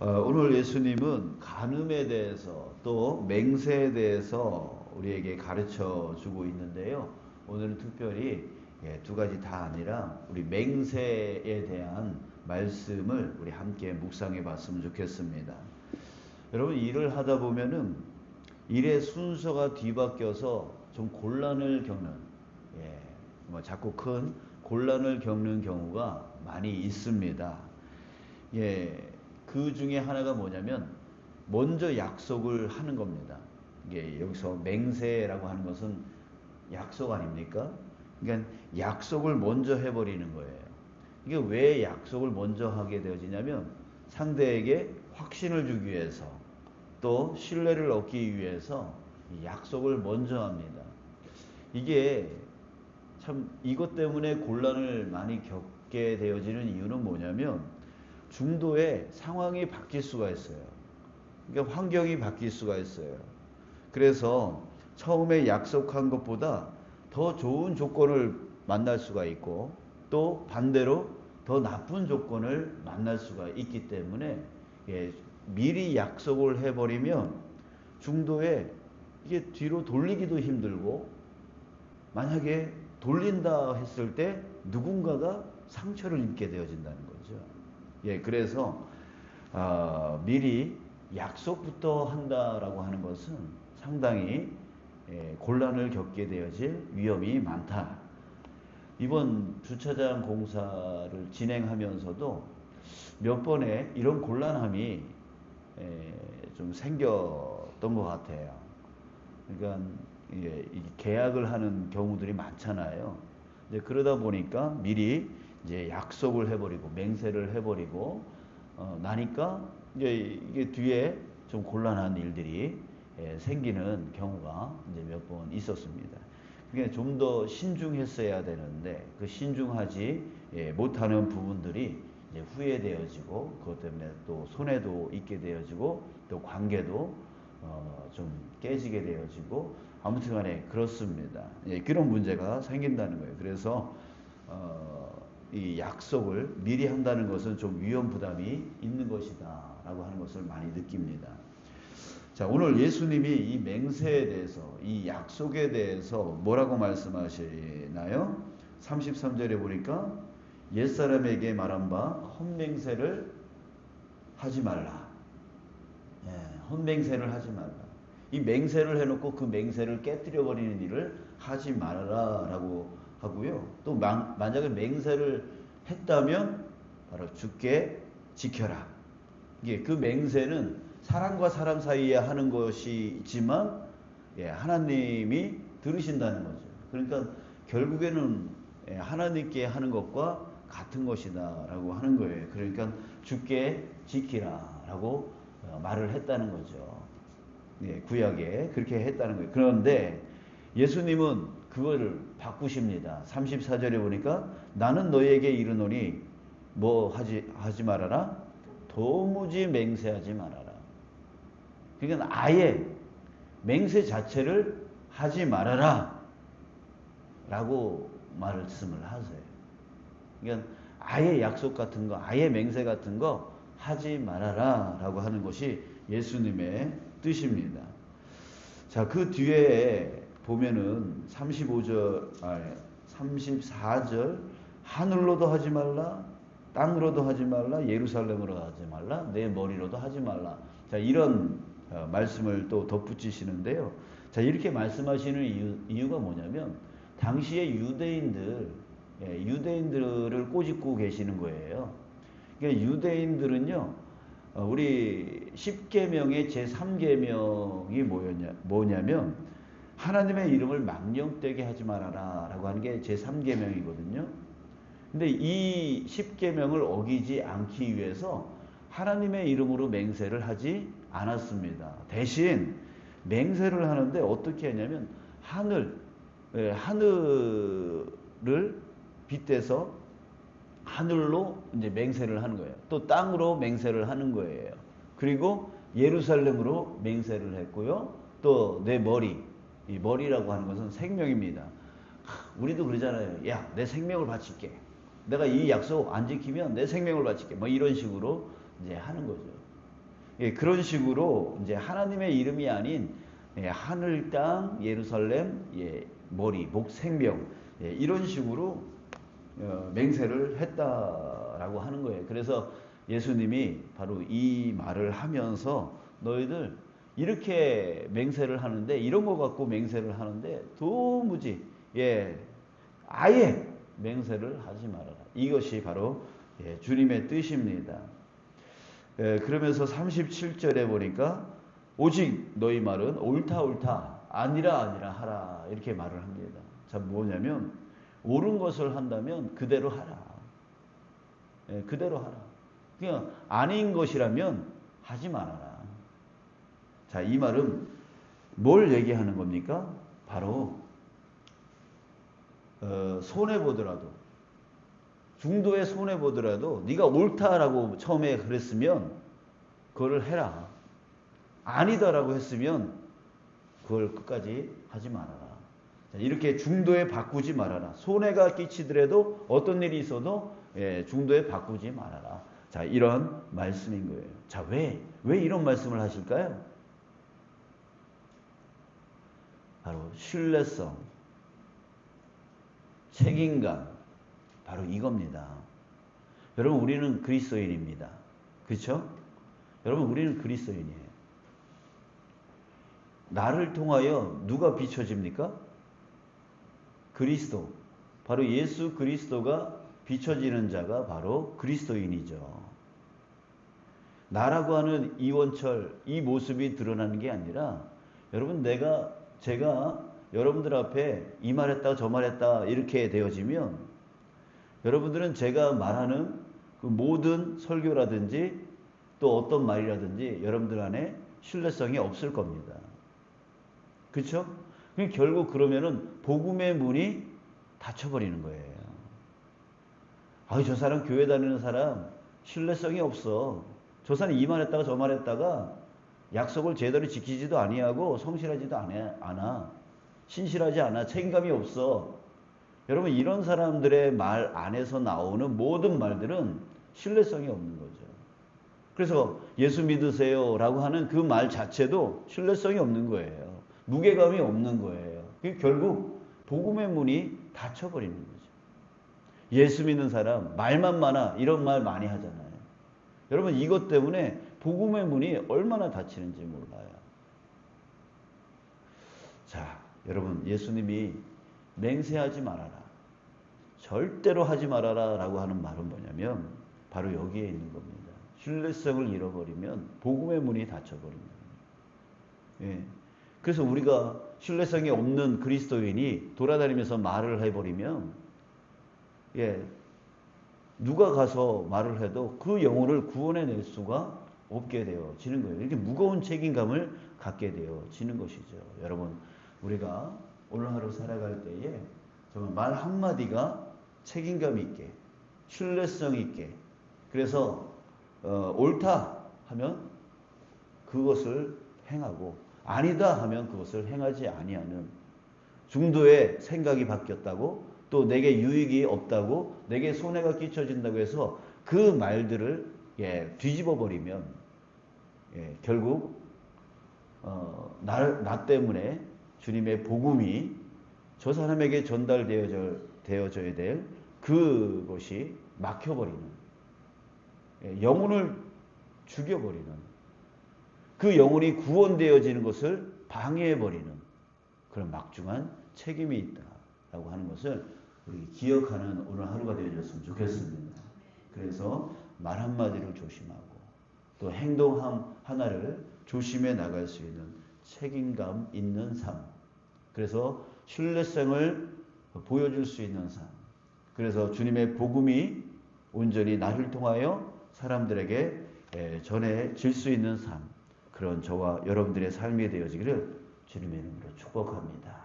오늘 예수님은 간음에 대해서 또 맹세에 대해서 우리에게 가르쳐 주고 있는데요. 오늘은 특별히 두 가지 다 아니라 우리 맹세에 대한 말씀을 우리 함께 묵상해 봤으면 좋겠습니다. 여러분, 일을 하다 보면은 일의 순서가 뒤바뀌어서 좀 곤란을 겪는, 자꾸 큰 곤란을 겪는 경우가 많이 있습니다. 그 중에 하나가 뭐냐면 먼저 약속을 하는 겁니다. 이게 여기서 맹세라고 하는 것은 약속 아닙니까? 그러니까 약속을 먼저 해버리는 거예요. 이게 왜 약속을 먼저 하게 되어지냐면 상대에게 확신을 주기 위해서 또 신뢰를 얻기 위해서 약속을 먼저 합니다. 이게 참 이것 때문에 곤란을 많이 겪게 되어지는 이유는 뭐냐면 중도의 상황이 바뀔 수가 있어요. 그러니까 환경이 바뀔 수가 있어요. 그래서 처음에 약속한 것보다 더 좋은 조건을 만날 수가 있고 또 반대로 더 나쁜 조건을 만날 수가 있기 때문에 미리 약속을 해버리면 중도에 이게 뒤로 돌리기도 힘들고 만약에 돌린다 했을 때 누군가가 상처를 입게 되어진다는 거죠. 그래서 미리 약속부터 한다라고 하는 것은 상당히 곤란을 겪게 되어질 위험이 많다. 이번 주차장 공사를 진행하면서도 몇 번의 이런 곤란함이 좀 생겼던 것 같아요. 그러니까 계약을 하는 경우들이 많잖아요. 그러다 보니까 미리 이제 약속을 해버리고 맹세를 해버리고 나니까 이게 뒤에 좀 곤란한 일들이 생기는 경우가 이제 몇 번 있었습니다. 그게 좀 더 신중했어야 되는데 그 신중하지 못하는 부분들이 이제 후회되어지고 그것 때문에 또 손해도 있게 되어지고 또 관계도 좀 깨지게 되어지고 아무튼간에 그렇습니다. 그런 문제가 생긴다는 거예요. 그래서 이 약속을 미리 한다는 것은 좀 위험 부담이 있는 것이다라고 하는 것을 많이 느낍니다. 자, 오늘 예수님이 이 맹세에 대해서, 이 약속에 대해서 뭐라고 말씀하시나요? 33절에 보니까 옛사람에게 말한 바 헛맹세를 하지 말라. 헛맹세를 하지 말라. 이 맹세를 해놓고 그 맹세를 깨뜨려 버리는 일을 하지 말아라고 하고요. 또 만약에 맹세를 했다면 바로 주께 지켜라. 그 맹세는 사람과 사람 사이에 하는 것이지만 하나님이 들으신다는 거죠. 그러니까 결국에는 하나님께 하는 것과 같은 것이다 라고 하는 거예요. 그러니까 주께 지키라 라고 말을 했다는 거죠. 구약에 그렇게 했다는 거예요. 그런데 예수님은 그거를 바꾸십니다. 34절에 보니까 나는 너에게 이르노니 뭐 하지 말아라? 도무지 맹세하지 말아라. 그러니까 아예 맹세 자체를 하지 말아라 라고 말씀을 하세요. 그러니까 아예 약속 같은 거, 아예 맹세 같은 거 하지 말아라 라고 하는 것이 예수님의 뜻입니다. 자, 그 뒤에 보면은 34절 하늘로도 하지 말라, 땅으로도 하지 말라, 예루살렘으로 하지 말라, 내 머리로도 하지 말라. 자, 이런 말씀을 또 덧붙이시는데요. 자, 이렇게 말씀하시는 이유가 뭐냐면 당시의 유대인들을 꼬집고 계시는 거예요. 그러니까 유대인들은요, 우리 10계명의 제3계명이 뭐냐면 하나님의 이름을 망령되게 하지 말아라 라고 하는 게 제3계명이거든요. 근데 이 10계명을 어기지 않기 위해서 하나님의 이름으로 맹세를 하지 않았습니다. 대신 맹세를 하는데 어떻게 하냐면 하늘을 빗대서 하늘로 이제 맹세를 하는 거예요. 또 땅으로 맹세를 하는 거예요. 그리고 예루살렘으로 맹세를 했고요. 또 내 머리, 이 머리라고 하는 것은 생명입니다. 우리도 그러잖아요. 야, 내 생명을 바칠게. 내가 이 약속 안 지키면 내 생명을 바칠게. 뭐 이런 식으로 이제 하는 거죠. 예, 그런 식으로 이제 하나님의 이름이 아닌 예, 하늘 땅 예루살렘 예, 머리 목 생명 예, 이런 식으로 맹세를 했다라고 하는 거예요. 그래서 예수님이 바로 이 말을 하면서 너희들 이렇게 맹세를 하는데 이런 거 갖고 맹세를 하는데 도무지 예 아예 맹세를 하지 말아라. 이것이 바로 예, 주님의 뜻입니다. 예, 그러면서 37절에 보니까 오직 너희 말은 옳다 옳다 아니라 아니라 하라 이렇게 말을 합니다. 자 뭐냐면 옳은 것을 한다면 그대로 하라. 예, 그대로 하라. 그냥 아닌 것이라면 하지 말아라. 자, 이 말은 뭘 얘기하는 겁니까? 바로 손해보더라도 중도에 손해보더라도 네가 옳다라고 처음에 그랬으면 그걸 해라. 아니다라고 했으면 그걸 끝까지 하지 말아라. 자, 이렇게 중도에 바꾸지 말아라. 손해가 끼치더라도 어떤 일이 있어도 예, 중도에 바꾸지 말아라. 자, 이런 말씀인 거예요. 자, 왜 이런 말씀을 하실까요? 바로 신뢰성, 책임감, 바로 이겁니다. 여러분, 우리는 그리스도인입니다. 그렇죠? 여러분, 우리는 그리스도인이에요. 나를 통하여 누가 비춰집니까? 그리스도. 바로 예수 그리스도가 비춰지는 자가 바로 그리스도인이죠. 나라고 하는 이원철, 이 모습이 드러나는 게 아니라 여러분 제가 여러분들 앞에 이 말했다 저 말했다 이렇게 되어지면 여러분들은 제가 말하는 그 모든 설교라든지 또 어떤 말이라든지 여러분들 안에 신뢰성이 없을 겁니다. 그렇죠? 결국 그러면은 복음의 문이 닫혀버리는 거예요. 저 사람 교회 다니는 사람 신뢰성이 없어. 저 사람 이 말했다가 저 말했다가 약속을 제대로 지키지도 아니하고 성실하지도 않아. 신실하지 않아. 책임감이 없어. 여러분 이런 사람들의 말 안에서 나오는 모든 말들은 신뢰성이 없는 거죠. 그래서 예수 믿으세요 라고 하는 그 말 자체도 신뢰성이 없는 거예요. 무게감이 없는 거예요. 결국 복음의 문이 닫혀버리는 거죠. 예수 믿는 사람 말만 많아 이런 말 많이 하잖아요. 여러분 이것 때문에 복음의 문이 얼마나 닫히는지 몰라요. 자, 여러분 예수님이 맹세하지 말아라. 절대로 하지 말아라 라고 하는 말은 뭐냐면 바로 여기에 있는 겁니다. 신뢰성을 잃어버리면 복음의 문이 닫혀버립니다. 예. 그래서 우리가 신뢰성이 없는 그리스도인이 돌아다니면서 말을 해버리면 예, 누가 가서 말을 해도 그 영혼을 구원해낼 수가 없게 되어지는 거예요. 이렇게 무거운 책임감을 갖게 되어지는 것이죠. 여러분 우리가 오늘 하루 살아갈 때에 정말 말 한마디가 책임감 있게 신뢰성 있게 그래서 옳다 하면 그것을 행하고 아니다 하면 그것을 행하지 아니하는 중도의 생각이 바뀌었다고 또 내게 유익이 없다고 내게 손해가 끼쳐진다고 해서 그 말들을 예, 뒤집어 버리면 예, 결국 나 때문에 주님의 복음이 저 사람에게 전달되어져야 될 그것이 막혀버리는 예, 영혼을 죽여버리는 그 영혼이 구원되어지는 것을 방해해버리는 그런 막중한 책임이 있다라고 하는 것을 우리 기억하는 오늘 하루가 되어졌으면 좋겠습니다. 그래서 말 한마디를 조심하고 또 행동 하나를 조심해 나갈 수 있는 책임감 있는 삶. 그래서 신뢰성을 보여줄 수 있는 삶. 그래서 주님의 복음이 온전히 나를 통하여 사람들에게 전해질 수 있는 삶. 그런 저와 여러분들의 삶이 되어지기를 주님의 이름으로 축복합니다.